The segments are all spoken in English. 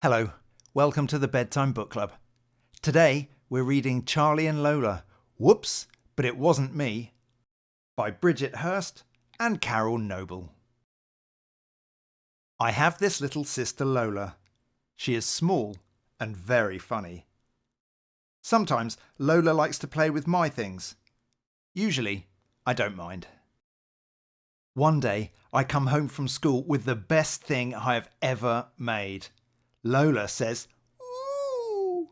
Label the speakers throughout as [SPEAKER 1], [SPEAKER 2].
[SPEAKER 1] Hello, welcome to the Bedtime Book Club. Today we're reading Charlie and Lola, Whoops, But It Wasn't Me, by Bridget Hurst and Carol Noble. I have this little sister Lola. She is small and very funny. Sometimes Lola likes to play with my things. Usually, I don't mind. One day I come home from school with the best thing I have ever made. Lola says, "Ooh."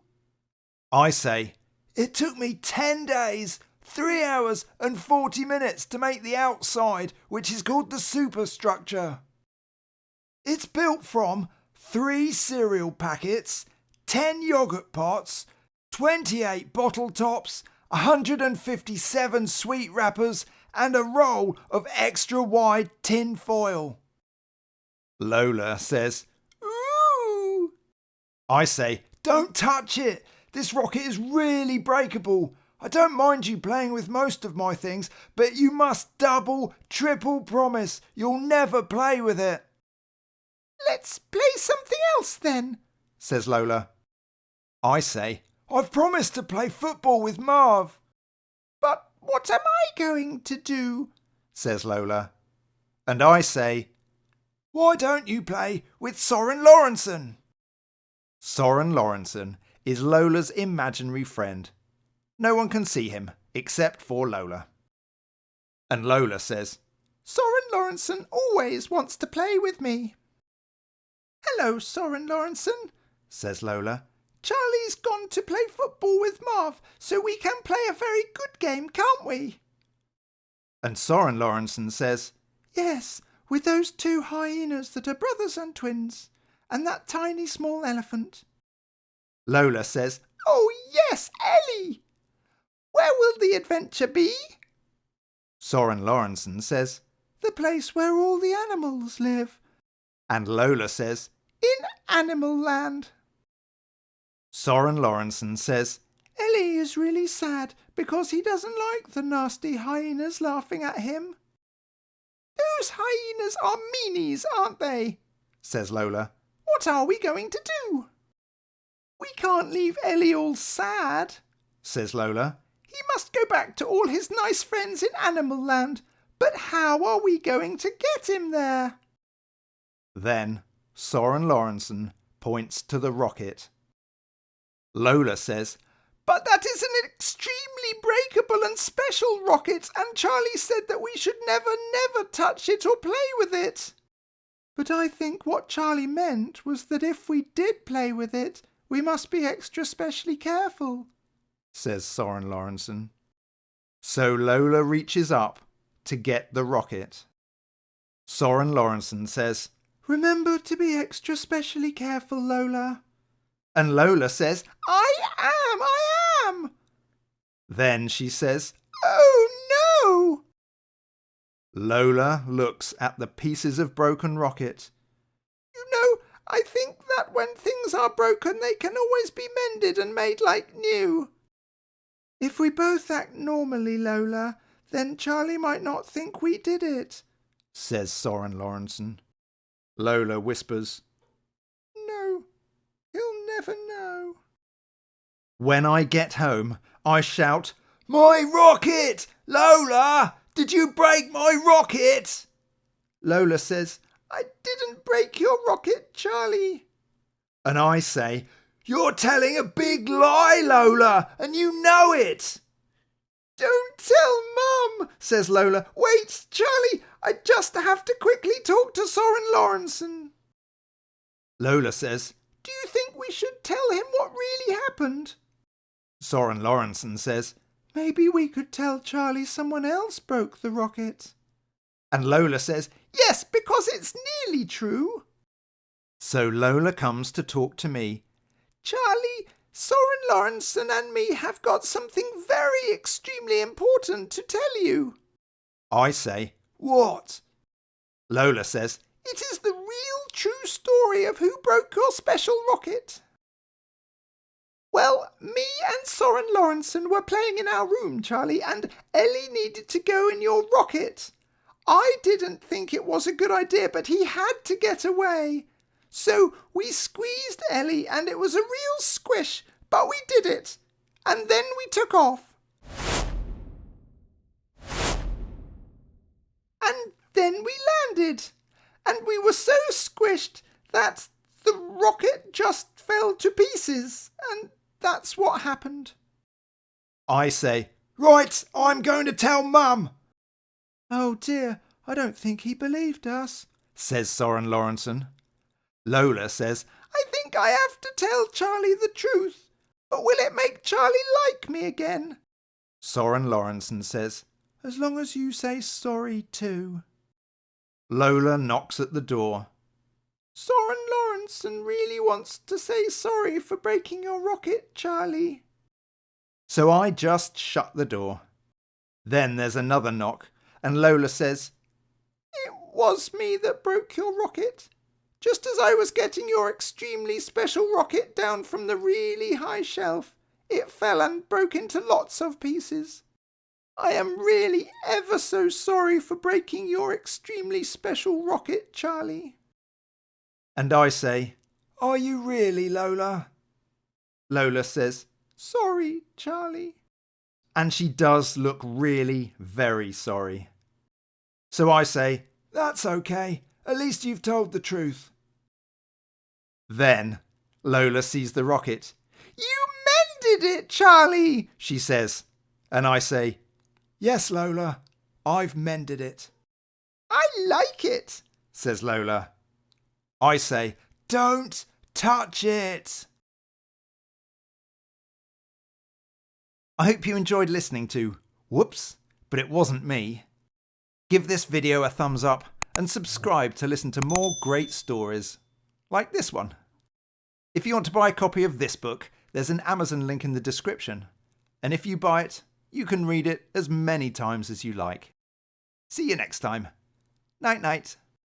[SPEAKER 1] I say, "It took me 10 days, 3 hours and 40 minutes to make the outside, which is called the superstructure. It's built from 3 cereal packets, 10 yogurt pots, 28 bottle tops, 157 sweet wrappers and a roll of extra wide tin foil." Lola says, "Ooh." I say, "Don't touch it. This rocket is really breakable. I don't mind you playing with most of my things, but you must double, triple promise you'll never play with it." "Let's play something else then," says Lola. I say, "I've promised to play football with Marv." "But what am I going to do?" says Lola. And I say, "Why don't you play with Soren Lawrenson?" Soren Lawrenson is Lola's imaginary friend. No one can see him except for Lola. And Lola says, "Soren Lawrenson always wants to play with me." "Hello, Soren Lawrenson," says Lola. "Charlie's gone to play football with Marv, so we can play a very good game, can't we?" And Soren Lawrenson says, "Yes, with those 2 hyenas that are brothers and twins, and that tiny small elephant." Lola says, "Oh yes, Ellie! Where will the adventure be?" Soren Lawrenson says, "The place where all the animals live." And Lola says, "In Animal Land." Soren Lawrenson says, "Ellie is really sad because he doesn't like the nasty hyenas laughing at him." "Those hyenas are meanies, aren't they?" says Lola. "What are we going to do?" "We can't leave Ellie all sad," says Lola. "He must go back to all his nice friends in Animal Land. But how are we going to get him there?" Then Soren Lawrenson points to the rocket. Lola says, "But that is an extremely breakable and special rocket, and Charlie said that we should never touch it or play with it." "But I think what Charlie meant was that if we did play with it, we must be extra specially careful," says Soren Lawrenson. So Lola reaches up to get the rocket. Soren Lawrenson says, "Remember to be extra specially careful, Lola." And Lola says, I am. Then she says, "Oh no!" Lola looks at the pieces of broken rocket. "You know, I think that when things are broken, they can always be mended and made like new." "If we both act normally, Lola, then Charlie might not think we did it," says Soren Lawrenson. Lola whispers, "No, he'll never know." When I get home, I shout, "My rocket! Lola, did you break my rocket?" Lola says, "I didn't break your rocket, Charlie." And I say, "You're telling a big lie, Lola, and you know it." "Don't tell Mum," says Lola. "Wait, Charlie, I just have to quickly talk to Soren Lawrenson." Lola says, "Do you think we should tell him what really happened?" Soren Lawrenson says, "Maybe we could tell Charlie someone else broke the rocket." And Lola says, "Yes, because it's nearly true." So Lola comes to talk to me. "Charlie, Soren Lawrenson and me have got something very extremely important to tell you." I say, "What?" Lola says, "It is the real true story of who broke your special rocket." "Well, me and Soren Lawrenson were playing in our room, Charlie, and Ellie needed to go in your rocket. I didn't think it was a good idea, but he had to get away. So we squeezed Ellie and it was a real squish, but we did it. And then we took off. And then we landed. And we were so squished that the rocket just fell to pieces. And that's what happened. I say, right, I'm going to tell Mum. Oh dear, I don't think he believed us, says Soren Lawrenson. Lola says, I think I have to tell Charlie the truth, but will it make Charlie like me again? Soren Lawrenson says, as long as you say sorry too. Lola knocks at the door. Soren Lawrenson really wants to say sorry for breaking your rocket, Charlie. So I just shut the door. Then there's another knock, and Lola says, It was me that broke your rocket. Just as I was getting your extremely special rocket down from the really high shelf, it fell and broke into lots of pieces. I am really ever so sorry for breaking your extremely special rocket, Charlie. And I say, Are you really, Lola? Lola says, Sorry, Charlie. And she does look really very sorry. So I say, That's okay. At least you've told the truth. Then Lola sees the rocket. You mended it, Charlie, she says. And I say, Yes, Lola, I've mended it. I like it, says Lola. I say, Don't touch it. I hope you enjoyed listening to Whoops, but it wasn't me. Give this video a thumbs up and subscribe to listen to more great stories, like this one. If you want to buy a copy of this book, there's an Amazon link in the description. And if you buy it, you can read it as many times as you like. See you next time. Night night.